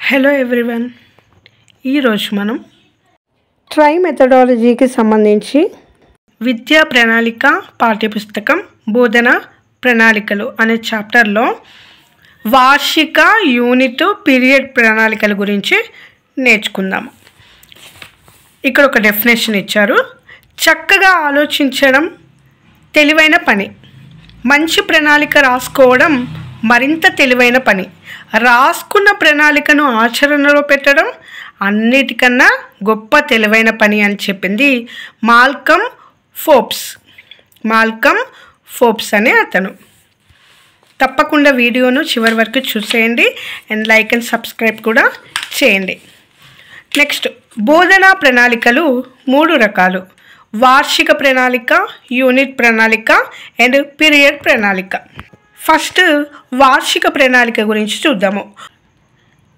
Hello everyone, ఈరోజు మనం try మెథడాలజీకి సంబంధించి విద్యా ప్రణాళిక పాఠ్యపుస్తకం బోధన ప్రణాళికలు అనే చాప్టర్లో వార్షిక యూనిట్ పీరియడ్ ప్రణాళికల గురించి నేర్చుకుందాము. ఇక్కడ ఒక డెఫినేషన్ ఇచ్చారు. చక్కగా ఆలోచించడం తెలివైన పని. మంచి ప్రణాళిక రాసుకోవడం మరింత తెలివైన పని. రాసుకున్న ప్రణాళికను ఆచరణలో పెట్టడం అన్నిటికన్నా గొప్ప తెలివైన పని అని చెప్పింది మాల్కమ్ ఫోర్బ్స్ అనే అతను. తప్పకుండా వీడియోను చివరి వరకు చూసేయండి అండ్ లైక్ అండ్ సబ్స్క్రైబ్ కూడా చేయండి. నెక్స్ట్, బోధనా ప్రణాళికలు 3 రకాలు: వార్షిక ప్రణాళిక, యూనిట్ ప్రణాళిక అండ్ పీరియడ్ ప్రణాళిక. ఫస్ట్ వార్షిక ప్రణాళిక గురించి చూద్దాము.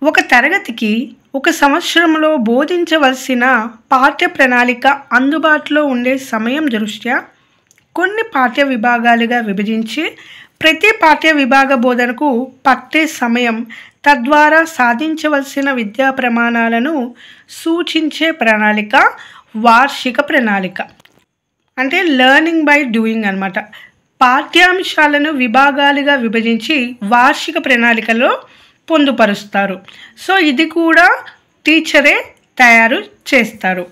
ఒక తరగతికి ఒక సంవత్సరంలో బోధించవలసిన పాఠ్య ప్రణాళిక అందుబాటులో ఉండే సమయం దృష్ట్యా కొన్ని పాఠ్య విభాగాలుగా విభజించి ప్రతి పాఠ్య విభాగ బోధనకు పట్టే సమయం, తద్వారా సాధించవలసిన విద్యా ప్రమాణాలను సూచించే ప్రణాళిక వార్షిక ప్రణాళిక. అంటే లెర్నింగ్ బై డూయింగ్ అన్నమాట. పాఠ్యాంశాలను విభాగాలుగా విభజించి వార్షిక ప్రణాళికలో పొందుపరుస్తారు. సో ఇది కూడా టీచరే తయారు చేస్తారు.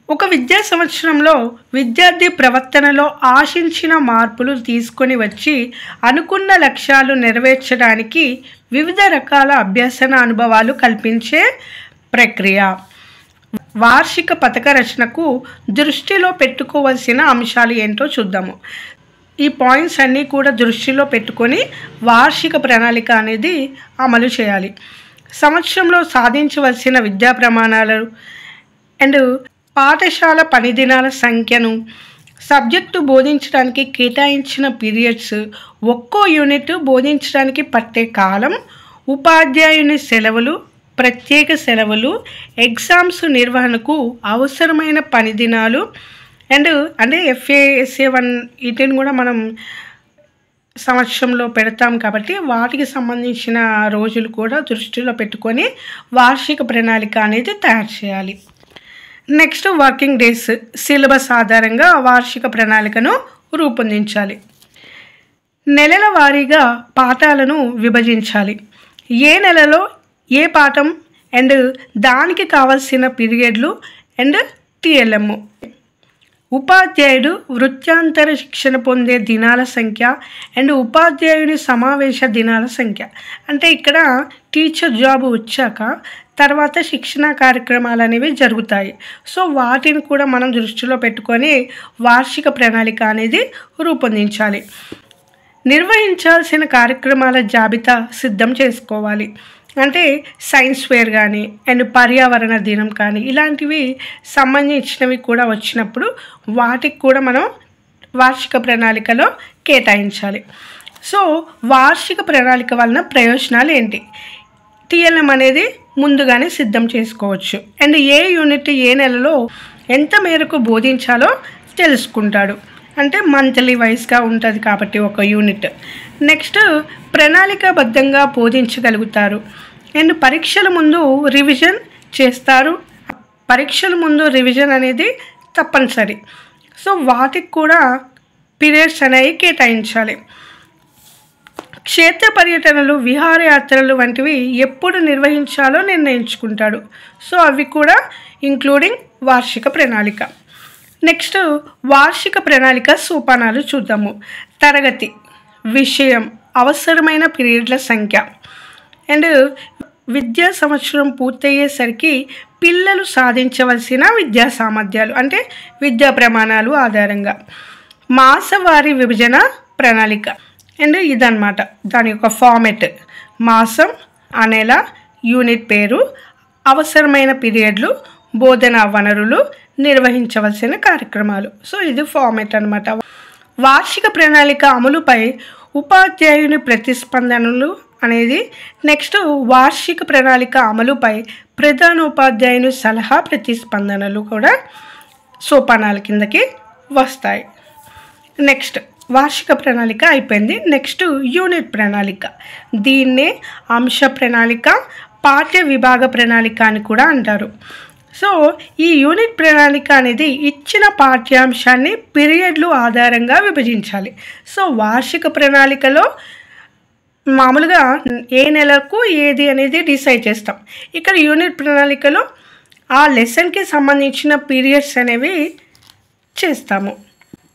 ఒక విద్యా సంవత్సరంలో విద్యార్థి ప్రవర్తనలో ఆశించిన మార్పులు తీసుకొని వచ్చి అనుకున్న లక్ష్యాలు నెరవేర్చడానికి వివిధ రకాల అభ్యసన అనుభవాలు కల్పించే ప్రక్రియ. వార్షిక పథక రచనకు దృష్టిలో పెట్టుకోవాల్సిన అంశాలు ఏంటో చూద్దాము. ఈ పాయింట్స్ అన్నీ కూడా దృష్టిలో పెట్టుకొని వార్షిక ప్రణాళిక అనేది అమలు చేయాలి. సంవత్సరంలో సాధించవలసిన విద్యా ప్రమాణాలు అండ్ పాఠశాల పని దినాల సంఖ్యను, సబ్జెక్టు బోధించడానికి కేటాయించిన పీరియడ్స్, ఒక్కో యూనిట్ బోధించడానికి పట్టే కాలం, ఉపాధ్యాయుని సెలవులు, ప్రత్యేక సెలవులు, ఎగ్జామ్స్ నిర్వహణకు అవసరమైన పని దినాలు అండ్ అంటే FA/SA1 వీటిని కూడా మనం సంవత్సరంలో పెడతాం కాబట్టి వాటికి సంబంధించిన రోజులు కూడా దృష్టిలో పెట్టుకొని వార్షిక ప్రణాళిక అనేది తయారు చేయాలి. Next, working days. సిలబస్ ఆధారంగా వార్షిక ప్రణాళికను రూపొందించాలి. నెలల వారీగా పాఠాలను విభజించాలి. ఏ నెలలో ఏ పాఠం అండ్ దానికి కావాల్సిన పీరియడ్లు అండ్ TLM. ఉపాధ్యాయుడు వృత్యాంతర శిక్షణ పొందే దినాల సంఖ్య అండ్ ఉపాధ్యాయుని సమావేశ దినాల సంఖ్య. అంటే ఇక్కడ టీచర్ జాబ్ వచ్చాక తర్వాత శిక్షణా కార్యక్రమాలు అనేవి జరుగుతాయి. సో వాటిని కూడా మనం దృష్టిలో పెట్టుకొని వార్షిక ప్రణాళిక అనేది రూపొందించాలి. నిర్వహించాల్సిన కార్యక్రమాల జాబితా సిద్ధం చేసుకోవాలి. అంటే సైన్స్ ఫేర్ కానీ అండ్ పర్యావరణ దినం కానీ ఇలాంటివి సంబంధించినవి కూడా వచ్చినప్పుడు వాటికి కూడా మనం వార్షిక ప్రణాళికలో కేటాయించాలి. సో వార్షిక ప్రణాళిక వలన ప్రయోజనాలు ఏంటి? TLM అనేది ముందుగానే సిద్ధం చేసుకోవచ్చు అండ్ ఏ యూనిట్ ఏ నెలలో ఎంత మేరకు బోధించాలో తెలుసుకుంటాడు. అంటే మంత్లీ వైజ్గా ఉంటుంది కాబట్టి ఒక యూనిట్. నెక్స్ట్, ప్రణాళికాబద్ధంగా బోధించగలుగుతారు అండ్ పరీక్షల ముందు రివిజన్ చేస్తారు. పరీక్షల ముందు రివిజన్ అనేది తప్పనిసరి. సో వాటికి కూడా పీరియడ్స్ అనేవి కేటాయించాలి. క్షేత్ర పర్యటనలు, విహారయాత్రలు వంటివి ఎప్పుడు నిర్వహించాలో నిర్ణయించుకుంటాడు. సో అవి కూడా ఇంక్లూడింగ్ వార్షిక ప్రణాళిక. నెక్స్ట్, వార్షిక ప్రణాళిక సోపానాలు చూద్దాము. తరగతి, విషయం, అవసరమైన పీరియడ్ల సంఖ్య అండ్ విద్యా సంవత్సరం పూర్తయ్యేసరికి పిల్లలు సాధించవలసిన విద్యా సామర్థ్యాలు అంటే విద్యా ప్రమాణాలు ఆధారంగా. మాసవారీ విభజన ప్రణాళిక అండ్ ఇదన్నమాట దాని యొక్క ఫార్మెట్. మాసం, ఆ నెల, యూనిట్ పేరు, అవసరమైన పీరియడ్లు, బోధనా వనరులు, నిర్వహించవలసిన కార్యక్రమాలు. సో ఇది ఫార్మెట్ అన్నమాట. వార్షిక ప్రణాళిక అమలుపై ఉపాధ్యాయుని ప్రతిస్పందనలు అనేది. నెక్స్ట్, వార్షిక ప్రణాళిక అమలుపై ప్రధానోపాధ్యాయుని సలహా ప్రతిస్పందనలు కూడా సోపానాల కిందకి వస్తాయి. నెక్స్ట్, వార్షిక ప్రణాళిక అయిపోయింది. నెక్స్ట్ యూనిట్ ప్రణాళిక. దీన్నే అంశ ప్రణాళిక, పాఠ్య విభాగ ప్రణాళిక అని కూడా అంటారు. సో ఈ యూనిట్ ప్రణాళిక అనేది ఇచ్చిన పాఠ్యాంశాన్ని పీరియడ్లు ఆధారంగా విభజించాలి. సో వార్షిక ప్రణాళికలో మామూలుగా ఏ నెలకు ఏది అనేది డిసైడ్ చేస్తాం. ఇక్కడ యూనిట్ ప్రణాళికలో ఆ లెసన్కి సంబంధించిన పీరియడ్స్ అనేవి చేస్తాము.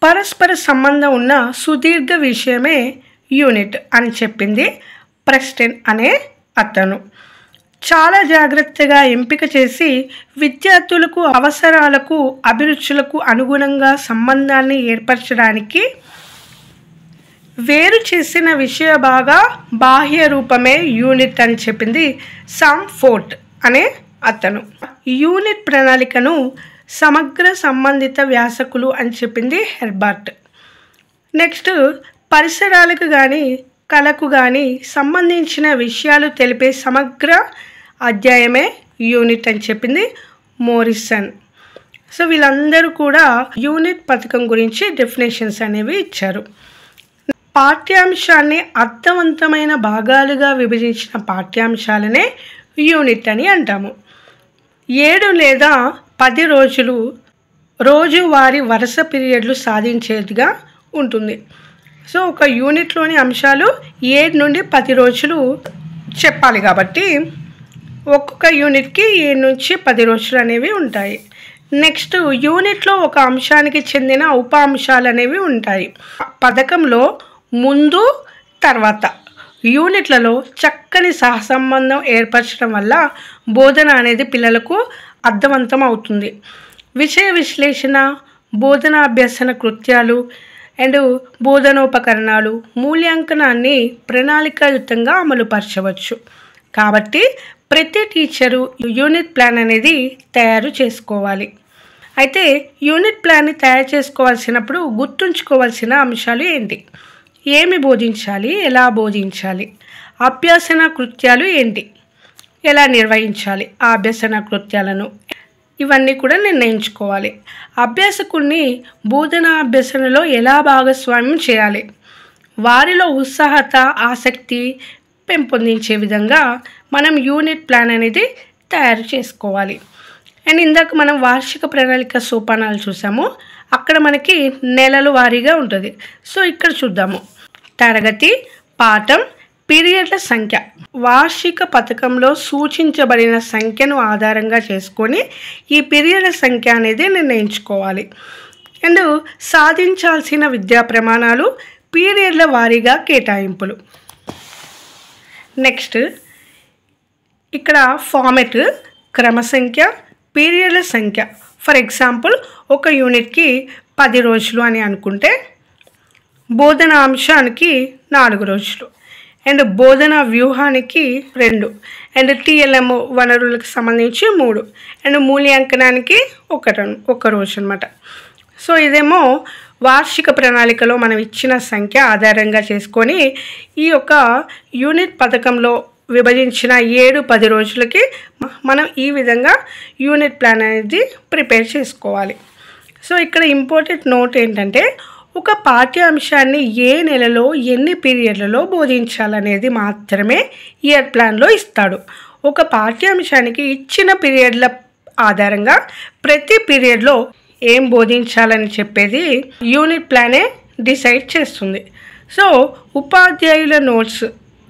పరస్పర సంబంధం ఉన్న సుదీర్ఘ విషయమే యూనిట్ అని చెప్పింది ప్రెస్టన్ అనే అతను. చాలా జాగ్రత్తగా ఎంపిక చేసి విద్యార్థులకు అవసరాలకు అభిరుచులకు అనుగుణంగా సంబంధాన్ని ఏర్పరచడానికి వేరు చేసిన విషయ బాహ్య రూపమే యూనిట్ అని చెప్పింది సామ్ఫోర్డ్ అనే అతను. యూనిట్ ప్రణాళికను సమగ్ర సంబంధిత వ్యాసకులు అని చెప్పింది హెర్బర్ట్. నెక్స్ట్ పరిసరాలకు కానీ కళకు కానీ సంబంధించిన విషయాలు తెలిపే సమగ్ర అధ్యాయమే యూనిట్ అని చెప్పింది మోరిసన్. సో వీళ్ళందరూ కూడా యూనిట్ పథకం గురించి డెఫినేషన్స్ అనేవి ఇచ్చారు. పాఠ్యాంశాన్ని అర్థవంతమైన భాగాలుగా విభజించిన పాఠ్యాంశాలనే యూనిట్ అని అంటాము. 7 లేదా 10 రోజులు రోజువారీ వరుస పీరియడ్లు సాధించేదిగా ఉంటుంది. సో ఒక యూనిట్లోని అంశాలు 7 నుండి 10 రోజులు చెప్పాలి కాబట్టి ఒక్కొక్క యూనిట్కి 7 నుంచి 10 రోజులు అనేవి ఉంటాయి. నెక్స్ట్ యూనిట్లో ఒక అంశానికి చెందిన ఉప అంశాలు అనేవి ఉంటాయి. పథకంలో ముందు తర్వాత యూనిట్లలో చక్కని సహసంబంధం ఏర్పరచడం వల్ల బోధన అనేది పిల్లలకు అర్థవంతం అవుతుంది. విషయ విశ్లేషణ, బోధన అభ్యసన కృత్యాలు అండ్ బోధనోపకరణాలు మూల్యాంకనాన్ని ప్రణాళికాయుతంగా అమలుపరచవచ్చు. కాబట్టి ప్రతి టీచరు యూనిట్ ప్లాన్ అనేది తయారు చేసుకోవాలి. అయితే యూనిట్ ప్లాన్ని తయారు చేసుకోవాల్సినప్పుడు గుర్తుంచుకోవాల్సిన అంశాలు ఏంటి? ఏమి బోధించాలి, ఎలా బోధించాలి, అభ్యసన కృత్యాలు ఏంటి, ఎలా నిర్వహించాలి ఆ అభ్యసన కృత్యాలను, ఇవన్నీ కూడా నిర్ణయించుకోవాలి. అభ్యాసకుడిని బోధన అభ్యసనలో ఎలా భాగస్వామ్యం చేయాలి, వారిలో ఉత్సాహత ఆసక్తి పెంపొందించే విధంగా మనం యూనిట్ ప్లాన్ అనేది తయారు చేసుకోవాలి. అండ్ ఇందాక మనం వార్షిక ప్రణాళిక సోపానాలు చూసాము. అక్కడ మనకి నెలల వారీగా ఉంటుంది. సో ఇక్కడ చూద్దాము. తరగతి, పాఠం, పీరియడ్ల సంఖ్య. వార్షిక పథకంలో సూచించబడిన సంఖ్యను ఆధారంగా చేసుకొని ఈ పీరియడ్ల సంఖ్య అనేది నిర్ణయించుకోవాలి. అండ్ సాధించాల్సిన విద్యా ప్రమాణాలు, పీరియడ్ల వారీగా కేటాయింపులు. నెక్స్ట్ ఇక్కడ ఫార్మెట్, క్రమ సంఖ్య, పీరియడ్ల సంఖ్య. ఫర్ ఎగ్జాంపుల్ ఒక యూనిట్కి 10 రోజులు అని అనుకుంటే బోధన అంశానికి 4 రోజులు అండ్ బోధన వ్యూహానికి 2 అండ్ TLM వనరులకు సంబంధించి 3 అండ్ మూల్యాంకనానికి 1 రోజు అనమాట. సో ఇదేమో వార్షిక ప్రణాళికలో మనం ఇచ్చిన సంఖ్య ఆధారంగా చేసుకొని ఈ యొక్క యూనిట్ పథకంలో విభజించిన 7-10 రోజులకి మనం ఈ విధంగా యూనిట్ ప్లాన్ అనేది ప్రిపేర్ చేసుకోవాలి. సో ఇక్కడ ఇంపార్టెంట్ నోట్ ఏంటంటే ఒక పాఠ్యాంశాన్ని ఏ నెలలో ఎన్ని పీరియడ్లలో బోధించాలనేది మాత్రమే ఇయర్ ప్లాన్లో ఇస్తాడు. ఒక పాఠ్యాంశానికి ఇచ్చిన పీరియడ్ల ఆధారంగా ప్రతి పీరియడ్లో ఏం బోధించాలని చెప్పేది యూనిట్ ప్లానే డిసైడ్ చేస్తుంది. సో ఉపాధ్యాయుల నోట్స్,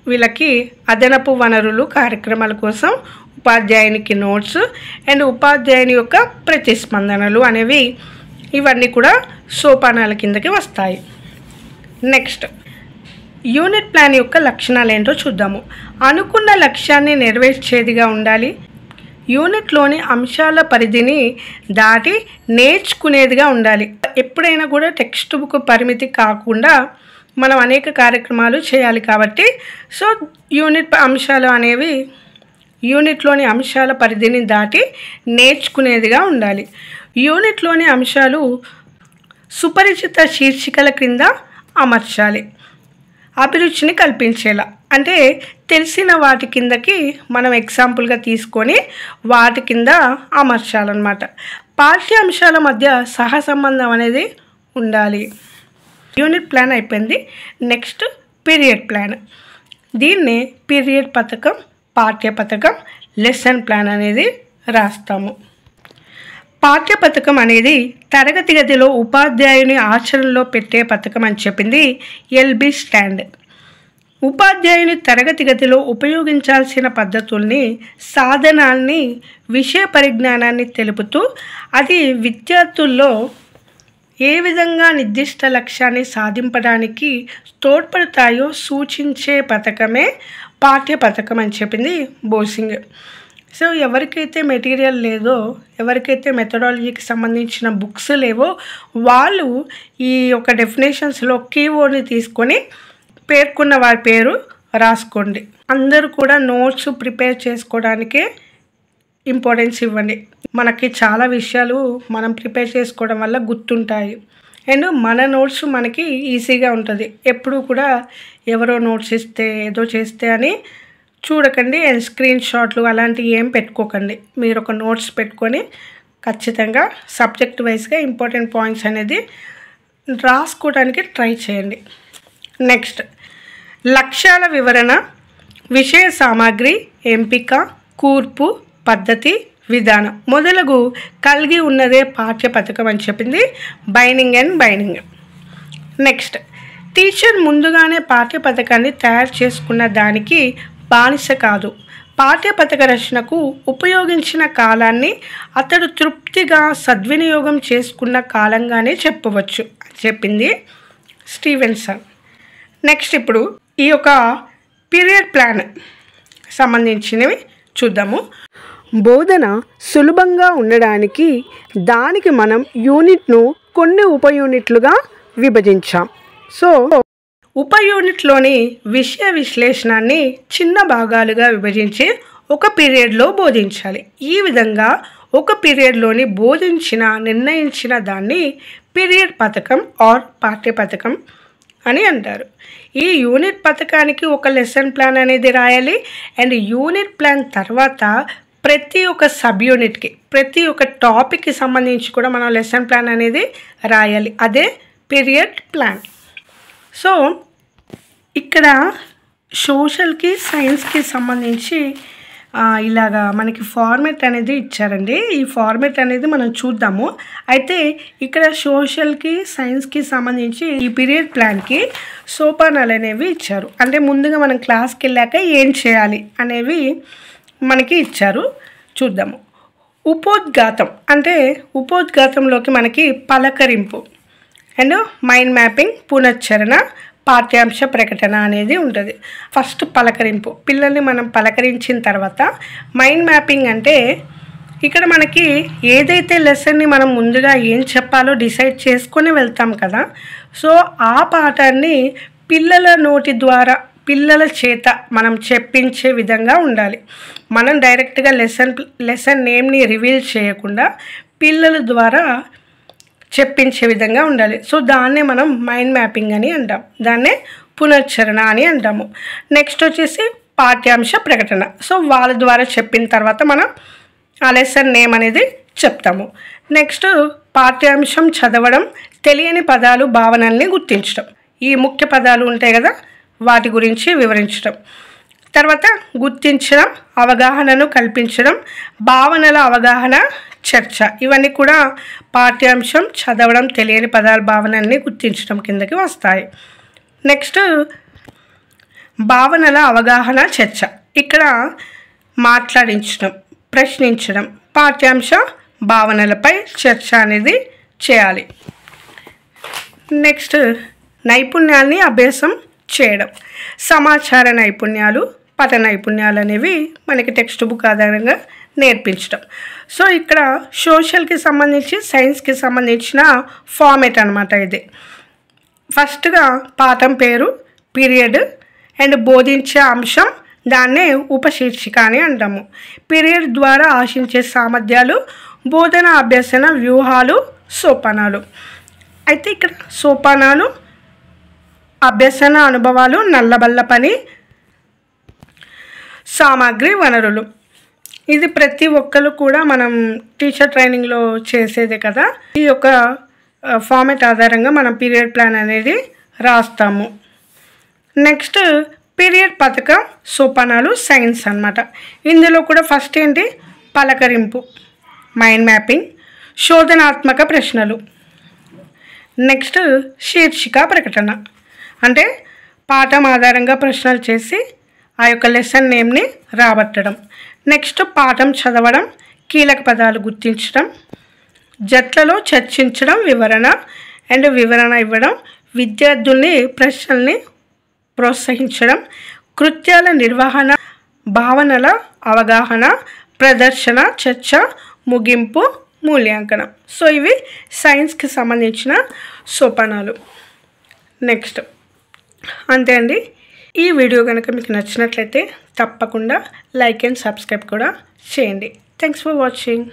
వీళ్ళకి అదనపు వనరులు కార్యక్రమాల కోసం ఉపాధ్యాయునికి నోట్స్ అండ్ ఉపాధ్యాయుని యొక్క ప్రతిస్పందనలు అనేవి ఇవన్నీ కూడా సోపానాల కిందకి వస్తాయి. నెక్స్ట్ యూనిట్ ప్లాన్ యొక్క లక్షణాలు ఏంటో చూద్దాము. అనుకున్న లక్ష్యాన్ని నెరవేర్చేదిగా ఉండాలి. యూనిట్లోని అంశాల పరిధిని దాటి నేర్చుకునేదిగా ఉండాలి. ఎప్పుడైనా కూడా టెక్స్ట్ బుక్ పరిమితి కాకుండా మనం అనేక కార్యక్రమాలు చేయాలి కాబట్టి సో యూనిట్ అంశాలు అనేవి యూనిట్లోని అంశాల పరిధిని దాటి నేర్చుకునేదిగా ఉండాలి. యూనిట్లోని అంశాలు సుపరిచిత శీర్షికల క్రింద అమర్చాలి. అభిరుచిని కల్పించేలా, అంటే తెలిసిన వాటి కిందకి మనం ఎగ్జాంపుల్గా తీసుకొని వాటి కింద అమర్చాలన్నమాట. పాఠ్యాంశాల మధ్య సహసంబంధం అనేది ఉండాలి. యూనిట్ ప్లాన్ అయిపోయింది. Next period plan. దీన్నే పీరియడ్ పథకం పాఠ్యపథకం, లెసన్ ప్లాన్ అనేది రాస్తాము. పాఠ్యపథకం అనేది తరగతి గదిలో ఉపాధ్యాయుని ఆచరణలో పెట్టే పథకం అని చెప్పింది ఎల్బి స్టాండ్. ఉపాధ్యాయుని తరగతి గదిలో ఉపయోగించాల్సిన పద్ధతుల్ని, సాధనాల్ని, విషయ పరిజ్ఞానాన్ని తెలుపుతూ అది విద్యార్థుల్లో ఏ విధంగా నిర్దిష్ట లక్ష్యాన్ని సాధింపడానికి తోడ్పడతాయో సూచించే పథకమే పాఠ్యపథకం అని చెప్పింది బోసింగ్. సో ఎవరికైతే మెటీరియల్ లేదో, ఎవరికైతే మెథడాలజీకి సంబంధించిన బుక్స్ లేవో వాళ్ళు ఈ యొక్క డెఫినేషన్స్లో కీవర్డ్ని తీసుకొని పేర్కొన్న వారి పేరు రాసుకోండి. అందరూ కూడా నోట్స్ ప్రిపేర్ చేసుకోవడానికే ఇంపార్టెన్స్ ఇవ్వండి. మనకి చాలా విషయాలు మనం ప్రిపేర్ చేసుకోవడం వల్ల గుర్తుంటాయి అండ్ మన నోట్స్ మనకి ఈజీగా ఉంటుంది. ఎప్పుడు కూడా ఎవరో నోట్స్ ఇస్తే ఏదో చేస్తే అని చూడకండి అండ్ స్క్రీన్ షాట్లు అలాంటివి ఏం పెట్టుకోకండి. మీరు ఒక నోట్స్ పెట్టుకొని ఖచ్చితంగా సబ్జెక్ట్ వైజ్గా ఇంపార్టెంట్ పాయింట్స్ అనేది రాసుకోవడానికి ట్రై చేయండి. నెక్స్ట్ లక్ష్యాల వివరణ, విషయ సామాగ్రి ఎంపిక, కూర్పు, పద్ధతి, విధానం మొదలగు కలిగి ఉన్నదే పాఠ్యపథకం అని చెప్పింది binding and binding. Next teacher ముందుగానే పాఠ్యపథకాన్ని తయారు చేసుకున్న దానికి బానిస కాదు. పాఠ్యపథక రచనకు ఉపయోగించిన కాలాన్ని అతడు తృప్తిగా సద్వినియోగం చేసుకున్న కాలంగానే చెప్పవచ్చు అని చెప్పింది స్టీవెన్సన్. నెక్స్ట్ ఇప్పుడు ఈ యొక్క పీరియడ్ ప్లాన్ సంబంధించినవి చూద్దాము. బోధన సులభంగా ఉండడానికి దానికి మనం యూనిట్ను కొన్ని ఉప యూనిట్లుగా విభజించాం. సో ఉప యూనిట్లోని విషయ విశ్లేషణాన్ని చిన్న భాగాలుగా విభజించి ఒక పీరియడ్లో బోధించాలి. ఈ విధంగా ఒక పీరియడ్లోని బోధించిన నిర్ణయించిన దాన్ని పీరియడ్ పథకం ఆర్ పాఠ్యపథకం అని అంటారు. ఈ యూనిట్ పథకానికి ఒక లెసన్ ప్లాన్ అనేది రాయాలి అండ్ యూనిట్ ప్లాన్ తర్వాత ప్రతి ఒక్క సబ్ యూనిట్కి, ప్రతి ఒక్క టాపిక్కి సంబంధించి కూడా మనం లెసన్ ప్లాన్ అనేది రాయాలి. అదే పీరియడ్ ప్లాన్. సో ఇక్కడ సోషల్కి సైన్స్కి సంబంధించి ఇలాగా మనకి ఫార్మేట్ అనేది ఇచ్చారండి. ఈ ఫార్మేట్ అనేది మనం చూద్దాము. అయితే ఇక్కడ సోషల్కి సైన్స్కి సంబంధించి ఈ పీరియడ్ ప్లాన్కి సోపానాలు అనేవి ఇచ్చారు. అంటే ముందుగా మనం క్లాస్కి వెళ్ళాక ఏం చేయాలి అనేవి మనకి ఇచ్చారు. చూద్దాము. ఉపోద్ఘాతం అంటే ఉపోద్ఘాతంలోకి మనకి పలకరింపు అండ్ మైండ్ మ్యాపింగ్, పునశ్చరణ, పాఠ్యాంశ ప్రకటన అనేది ఉంటుంది. ఫస్ట్ పలకరింపు, పిల్లల్ని మనం పలకరించిన తర్వాత మైండ్ మ్యాపింగ్ అంటే ఇక్కడ మనకి ఏదైతే లెసన్ని మనం ముందుగా ఏం చెప్పాలో డిసైడ్ చేసుకొని వెళ్తాం కదా, సో ఆ పాఠాన్ని పిల్లల నోటి ద్వారా పిల్లల చేత మనం చెప్పించే విధంగా ఉండాలి. మనం డైరెక్ట్గా లెసన్ నేమ్ని రివీల్ చేయకుండా పిల్లల ద్వారా చెప్పించే విధంగా ఉండాలి. సో దాన్నే మనం మైండ్ మ్యాపింగ్ అని అంటాం, దాన్నే పునశ్చరణ అని అంటాము. నెక్స్ట్ వచ్చేసి పాఠ్యాంశ ప్రకటన. సో వాళ్ళ ద్వారా చెప్పిన తర్వాత మనం ఆ లెసన్ నేమ్ అనేది చెప్తాము. నెక్స్ట్ పాఠ్యాంశం చదవడం, తెలియని పదాలు భావనల్ని గుర్తించడం, ఈ ముఖ్య పదాలు ఉంటాయి కదా వాటి గురించి వివరించడం. తర్వాత గుర్తించడం, అవగాహనను కల్పించడం, భావనల అవగాహన, చర్చ, ఇవన్నీ కూడా పాఠ్యాంశం చదవడం, తెలియని పదాల భావనల్ని గుర్తించడం కిందకి వస్తాయి. నెక్స్ట్ భావనల అవగాహన, చర్చ. ఇక్కడ మాట్లాడించడం, ప్రశ్నించడం, పాఠ్యాంశ భావనలపై చర్చ అనేది చేయాలి. నెక్స్ట్ నైపుణ్యాన్ని అభ్యాసం చేయడం, సమాచార నైపుణ్యాలు, పఠన నైపుణ్యాలు అనేవి మనకి టెక్స్ట్ బుక్ ఆధారంగా నేర్పించడం. సో ఇక్కడ సోషల్కి సంబంధించి సైన్స్కి సంబంధించిన ఫార్మేట్ అనమాట ఇది. ఫస్ట్గా పాఠం పేరు, పీరియడ్ అండ్ బోధించే అంశం, దాన్నే ఉపశీర్షిక అని అంటాము. పీరియడ్ ద్వారా ఆశించే సామర్థ్యాలు, బోధన అభ్యసన వ్యూహాలు, సోపానాలు. అయితే ఇక్కడ సోపానాలు, అభ్యసన అనుభవాలు, నల్లబల్ల పని, సామాగ్రి, వనరులు. ఇది ప్రతి ఒక్కరు కూడా మనం టీచర్ ట్రైనింగ్లో చేసేదే కదా. ఈ యొక్క ఫార్మేట్ ఆధారంగా మనం పీరియడ్ ప్లాన్ అనేది రాస్తాము. నెక్స్ట్ పీరియడ్ పథకం సోపానాలు సైన్స్ అన్నమాట. ఇందులో కూడా ఫస్ట్ ఏంటి, పలకరింపు, మైండ్ మ్యాపింగ్, శోధనాత్మక ప్రశ్నలు. నెక్స్ట్ శీర్షిక ప్రకటన, అంటే పాఠం ఆధారంగా ప్రశ్నలు చేసి ఆ యొక్క లెసన్ నేమ్ని రాబట్టడం. నెక్స్ట్ పాఠం చదవడం, కీలక పదాలు గుర్తించడం, జట్లలో చర్చించడం, వివరణ ఇవ్వడం, విద్యార్థుల్ని ప్రశ్నల్ని ప్రోత్సహించడం, కృత్యాల నిర్వహణ, భావనల అవగాహన, ప్రదర్శన, చర్చ, ముగింపు, మూల్యాంకనం. సో ఇవి సైన్స్కి సంబంధించిన సోపానాలు. నెక్స్ట్ అంతే అండి. ఈ వీడియో కనుక మీకు నచ్చినట్లయితే తప్పకుండా లైక్ అండ్ సబ్స్క్రైబ్ కూడా చేయండి. Thanks for watching.